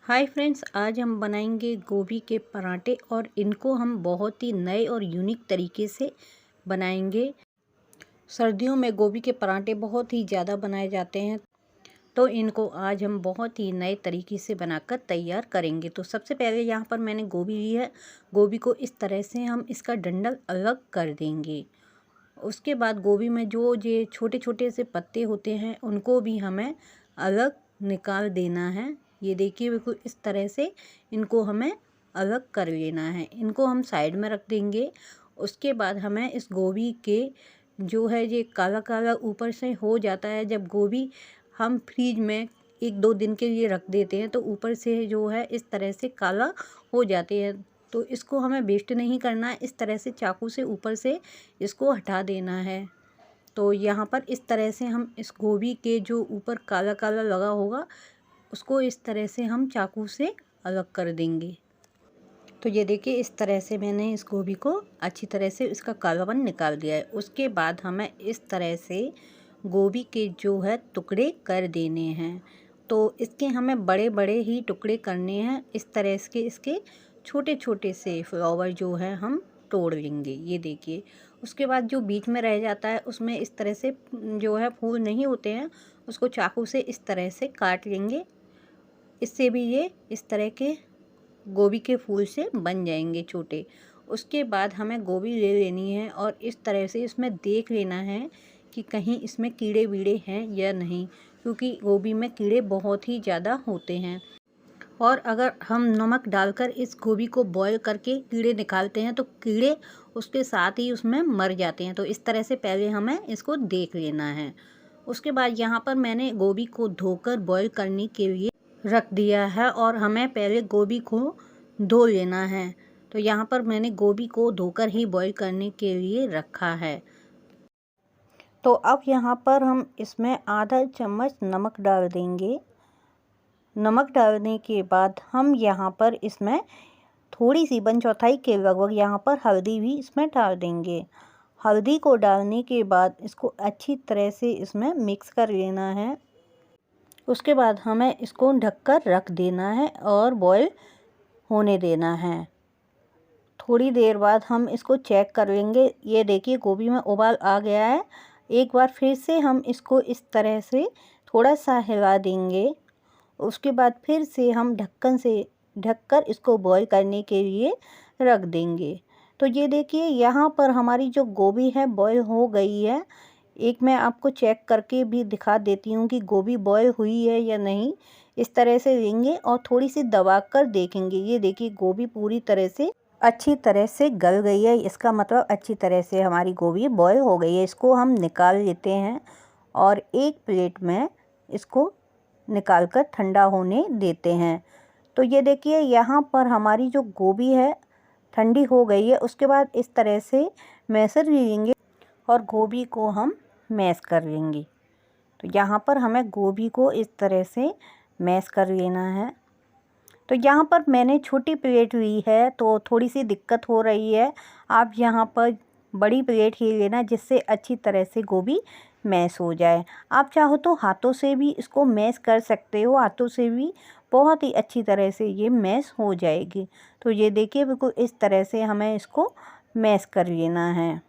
Hi friends, आज हम बनाएंगे गोभी के पराठे और इनको हम बहुत ही नए और यूनिक तरीके से बनाएंगे। सर्दियों में गोभी के पराठे बहुत ही ज़्यादा बनाए जाते हैं, तो इनको आज हम बहुत ही नए तरीके से बनाकर तैयार करेंगे। तो सबसे पहले यहाँ पर मैंने गोभी ली है। गोभी को इस तरह से हम इसका डंठल अलग कर देंगे। उसके बाद गोभी में जो ये छोटे छोटे से पत्ते होते हैं उनको भी हमें अलग निकाल देना है। ये देखिए, बिल्कुल इस तरह से इनको हमें अलग कर लेना है। इनको हम साइड में रख देंगे। उसके बाद हमें इस गोभी के जो है ये काला काला ऊपर से हो जाता है। जब गोभी हम फ्रीज में 1-2 दिन के लिए रख देते हैं तो ऊपर से जो है इस तरह से काला हो जाते हैं, तो इसको हमें वेस्ट नहीं करना है। इस तरह से चाकू से ऊपर से इसको हटा देना है। तो यहाँ पर इस तरह से हम इस गोभी के जो ऊपर काला काला लगा होगा उसको इस तरह से हम चाकू से अलग कर देंगे। तो ये देखिए, इस तरह से मैंने इस गोभी को अच्छी तरह से इसका कालापन निकाल दिया है। उसके बाद हमें इस तरह से गोभी के जो है टुकड़े कर देने हैं। तो इसके हमें बड़े बड़े ही टुकड़े करने हैं। इस तरह से इसके छोटे छोटे से फ्लावर जो है हम तोड़ लेंगे। ये देखिए, उसके बाद जो बीच में रह जाता है उसमें इस तरह से जो है फूल नहीं होते हैं, उसको चाकू से इस तरह से काट लेंगे। इससे भी ये इस तरह के गोभी के फूल से बन जाएंगे छोटे। उसके बाद हमें गोभी ले लेनी है और इस तरह से इसमें देख लेना है कि कहीं इसमें कीड़े वीड़े हैं या नहीं, क्योंकि गोभी में कीड़े बहुत ही ज़्यादा होते हैं। और अगर हम नमक डालकर इस गोभी को बॉईल करके कीड़े निकालते हैं तो कीड़े उसके साथ ही उसमें मर जाते हैं। तो इस तरह से पहले हमें इसको देख लेना है। उसके बाद यहाँ पर मैंने गोभी को धोकर बॉईल करने के लिए रख दिया है और हमें पहले गोभी को धो लेना है। तो यहाँ पर मैंने गोभी को धोकर ही बॉईल करने के लिए रखा है। तो अब यहाँ पर हम इसमें आधा चम्मच नमक डाल देंगे। नमक डालने के बाद हम यहाँ पर इसमें थोड़ी सी 1/4 के लगभग यहाँ पर हल्दी भी इसमें डाल देंगे। हल्दी को डालने के बाद इसको अच्छी तरह से इसमें मिक्स कर लेना है। उसके बाद हमें इसको ढककर रख देना है और बॉईल होने देना है। थोड़ी देर बाद हम इसको चेक कर लेंगे। ये देखिए, गोभी में उबाल आ गया है। एक बार फिर से हम इसको इस तरह से थोड़ा सा हिला देंगे। उसके बाद फिर से हम ढक्कन से ढककर इसको बॉईल करने के लिए रख देंगे। तो ये देखिए, यहाँ पर हमारी जो गोभी है बॉईल हो गई है। एक मैं आपको चेक करके भी दिखा देती हूँ कि गोभी बॉईल हुई है या नहीं। इस तरह से लेंगे और थोड़ी सी दबा कर देखेंगे। ये देखिए, गोभी पूरी तरह से अच्छी तरह से गल गई है। इसका मतलब अच्छी तरह से हमारी गोभी बॉईल हो गई है। इसको हम निकाल लेते हैं और एक प्लेट में इसको निकाल कर ठंडा होने देते हैं। तो ये देखिए, यहाँ पर हमारी जो गोभी है ठंडी हो गई है। उसके बाद इस तरह से मैशर लेंगे और गोभी को हम मैश कर लेंगे। तो यहाँ पर हमें गोभी को इस तरह से मैश कर लेना है। तो यहाँ पर मैंने छोटी प्लेट ली है तो थोड़ी सी दिक्कत हो रही है। आप यहाँ पर बड़ी प्लेट ही लेना जिससे अच्छी तरह से गोभी मैश हो जाए। आप चाहो तो हाथों से भी इसको मैश कर सकते हो। हाथों से भी बहुत ही अच्छी तरह से ये मैश हो जाएगी। तो ये देखिए, बिल्कुल इस तरह से हमें इसको मैश कर लेना है।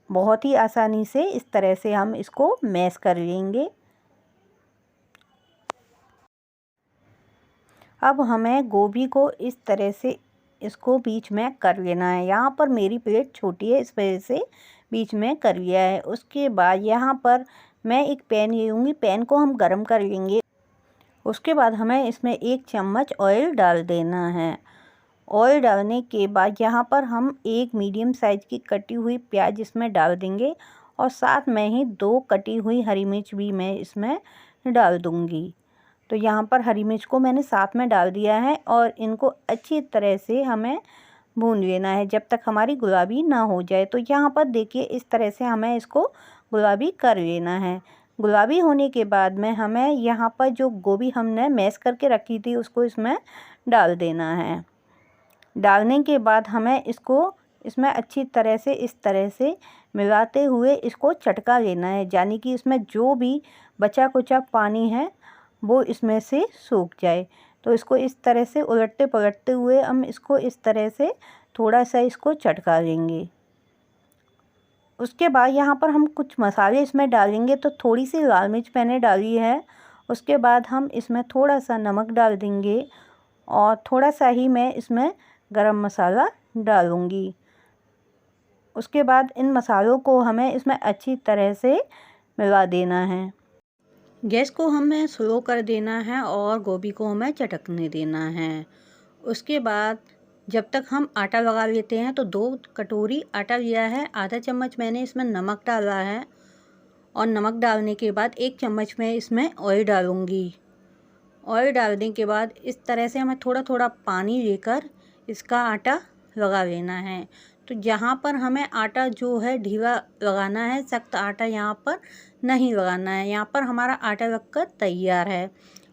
बहुत ही आसानी से इस तरह से हम इसको मैश कर लेंगे। अब हमें गोभी को इस तरह से इसको बीच में कर लेना है। यहाँ पर मेरी प्लेट छोटी है, इस वजह से बीच में कर लिया है। उसके बाद यहाँ पर मैं एक पैन लूँगी। पैन को हम गरम कर लेंगे। उसके बाद हमें इसमें 1 चम्मच ऑयल डाल देना है। ऑयल डालने के बाद यहाँ पर हम एक मीडियम साइज़ की कटी हुई प्याज इसमें डाल देंगे और साथ में ही 2 कटी हुई हरी मिर्च भी मैं इसमें डाल दूँगी। तो यहाँ पर हरी मिर्च को मैंने साथ में डाल दिया है और इनको अच्छी तरह से हमें भून लेना है जब तक हमारी गुलाबी ना हो जाए। तो यहाँ पर देखिए, इस तरह से हमें इसको गुलाबी कर लेना है। गुलाबी होने के बाद में हमें यहाँ पर जो गोभी हमने मैश करके रखी थी उसको इसमें डाल देना है। डालने के बाद हमें इसको इसमें अच्छी तरह से इस तरह से मिलाते हुए इसको चटका लेना है, यानी कि इसमें जो भी बचा कुचा पानी है वो इसमें से सूख जाए। तो तो इसको इस तरह से उलटते पलटते हुए हम इसको इस तरह से थोड़ा सा इसको चटका लेंगे। उसके बाद यहाँ पर हम कुछ मसाले इसमें डालेंगे। तो थोड़ी सी लाल मिर्च मैंने डाली है। उसके बाद हम इसमें थोड़ा सा नमक डाल देंगे और थोड़ा सा ही मैं इसमें गरम मसाला डालूँगी। उसके बाद इन मसालों को हमें इसमें अच्छी तरह से मिला देना है। गैस को हमें स्लो कर देना है और गोभी को हमें चटकने देना है। उसके बाद जब तक हम आटा लगा लेते हैं, तो 2 कटोरी आटा लिया है। आधा चम्मच मैंने इसमें नमक डाला है और नमक डालने के बाद 1 चम्मच मैं इसमें ऑयल डालूँगी। ऑयल डालने के बाद इस तरह से हमें थोड़ा थोड़ा पानी लेकर इसका आटा लगा लेना है। तो यहाँ पर हमें आटा जो है ढीला लगाना है, सख्त आटा यहाँ पर नहीं लगाना है। यहाँ पर हमारा आटा लगकर तैयार है।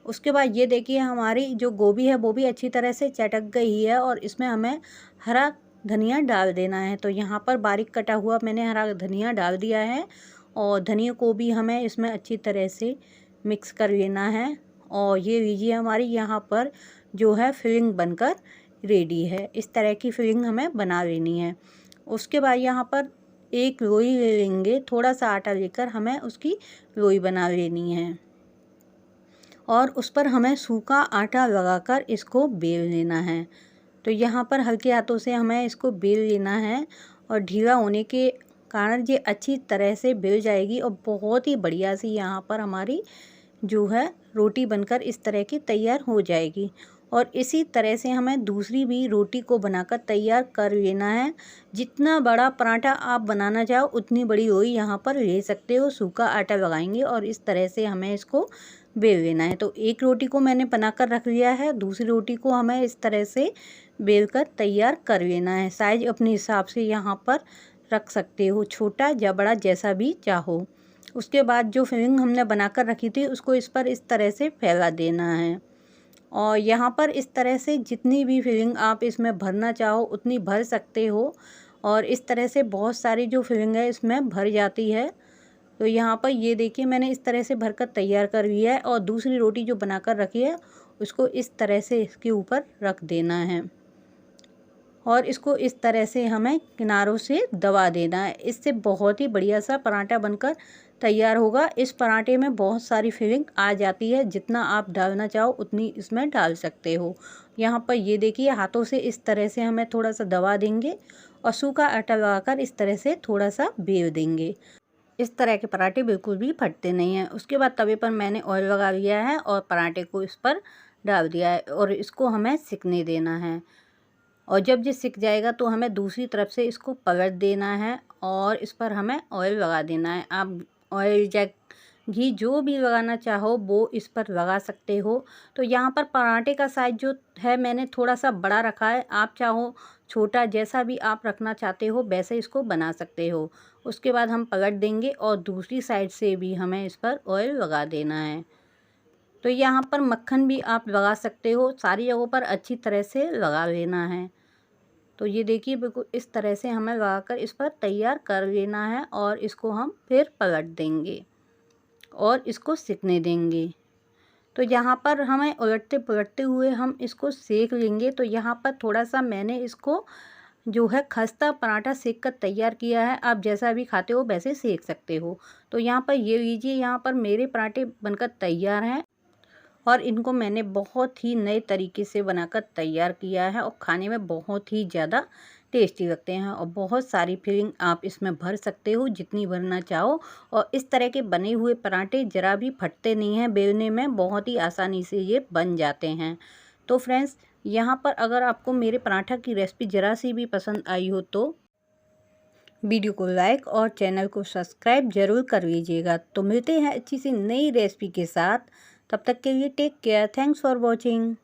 उसके बाद ये देखिए हमारी जो गोभी है वो भी अच्छी तरह से चटक गई है और इसमें हमें हरा धनिया डाल देना है। तो यहाँ पर बारीक कटा हुआ मैंने हरा धनिया डाल दिया है और धनिया को भी हमें इसमें अच्छी तरह से मिक्स कर लेना है। और ये लीजिए हमारी यहाँ पर जो है फिलिंग बनकर रेडी है। इस तरह की फिलिंग हमें बना लेनी है। उसके बाद यहाँ पर एक लोई ले लेंगे, थोड़ा सा आटा लेकर हमें उसकी लोई बना लेनी है और उस पर हमें सूखा आटा लगाकर इसको बेल लेना है। तो यहाँ पर हल्के हाथों से हमें इसको बेल लेना है और ढीला होने के कारण ये अच्छी तरह से बेल जाएगी और बहुत ही बढ़िया सी यहाँ पर हमारी जो है रोटी बनकर इस तरह की तैयार हो जाएगी। और इसी तरह से हमें दूसरी भी रोटी को बनाकर तैयार कर लेना है। जितना बड़ा पराठा आप बनाना चाहो उतनी बड़ी लोई यहाँ पर ले सकते हो। सूखा आटा लगाएंगे और इस तरह से हमें इसको बेल लेना है। तो एक रोटी को मैंने बनाकर रख लिया है, दूसरी रोटी को हमें इस तरह से बेल कर तैयार कर लेना है। साइज अपने हिसाब से यहाँ पर रख सकते हो, छोटा या बड़ा जैसा भी चाहो। उसके बाद जो फिलिंग हमने बनाकर रखी थी उसको इस पर इस तरह से फैला देना है और यहाँ पर इस तरह से जितनी भी फिलिंग आप इसमें भरना चाहो उतनी भर सकते हो और इस तरह से बहुत सारी जो फिलिंग है इसमें भर जाती है। तो यहाँ पर ये देखिए मैंने इस तरह से भरकर तैयार कर लिया है और दूसरी रोटी जो बनाकर रखी है उसको इस तरह से इसके ऊपर रख देना है और इसको इस तरह से हमें किनारों से दबा देना है। इससे बहुत ही बढ़िया सा पराठा बनकर तैयार होगा। इस पराठे में बहुत सारी फिलिंग आ जाती है, जितना आप डालना चाहो उतनी इसमें डाल सकते हो। यहाँ पर ये देखिए हाथों से इस तरह से हमें थोड़ा सा दबा देंगे और सूखा आटा लगाकर इस तरह से थोड़ा सा बेल देंगे। इस तरह के पराठे बिल्कुल भी फटते नहीं हैं। उसके बाद तवे पर मैंने ऑयल लगा लिया है और पराठे को इस पर डाल दिया है और इसको हमें सिकने देना है। और जब ये सिक जाएगा तो हमें दूसरी तरफ से इसको पलट देना है और इस पर हमें ऑयल लगा देना है। आप ऑयल या घी जो भी लगाना चाहो वो इस पर लगा सकते हो। तो यहाँ पर पराठे का साइज जो है मैंने थोड़ा सा बड़ा रखा है, आप चाहो छोटा जैसा भी आप रखना चाहते हो वैसे इसको बना सकते हो। उसके बाद हम पलट देंगे और दूसरी साइड से भी हमें इस पर ऑयल लगा देना है। तो यहाँ पर मक्खन भी आप लगा सकते हो, सारी जगहों पर अच्छी तरह से लगा लेना है। तो ये देखिए बिल्कुल इस तरह से हमें लगाकर इस पर तैयार कर लेना है और इसको हम फिर पलट देंगे और इसको सिकने देंगे। तो यहाँ पर हमें उलटते पलटते हुए हम इसको सेक लेंगे। तो यहाँ पर थोड़ा सा मैंने इसको जो है खस्ता पराठा सेक कर तैयार किया है, आप जैसा भी खाते हो वैसे सेक सकते हो। तो यहाँ पर ये लीजिए, यहाँ पर मेरे पराठे बनकर तैयार हैं और इनको मैंने बहुत ही नए तरीके से बनाकर तैयार किया है और खाने में बहुत ही ज़्यादा टेस्टी लगते हैं और बहुत सारी फिलिंग आप इसमें भर सकते हो जितनी भरना चाहो। और इस तरह के बने हुए पराठे ज़रा भी फटते नहीं हैं, बेलने में बहुत ही आसानी से ये बन जाते हैं। तो फ्रेंड्स, यहाँ पर अगर आपको मेरे पराठा की रेसिपी ज़रा सी भी पसंद आई हो तो वीडियो को लाइक और चैनल को सब्सक्राइब ज़रूर कर लीजिएगा। तो मिलते हैं अच्छी सी नई रेसिपी के साथ, तब तक के लिए take care. Thanks for watching.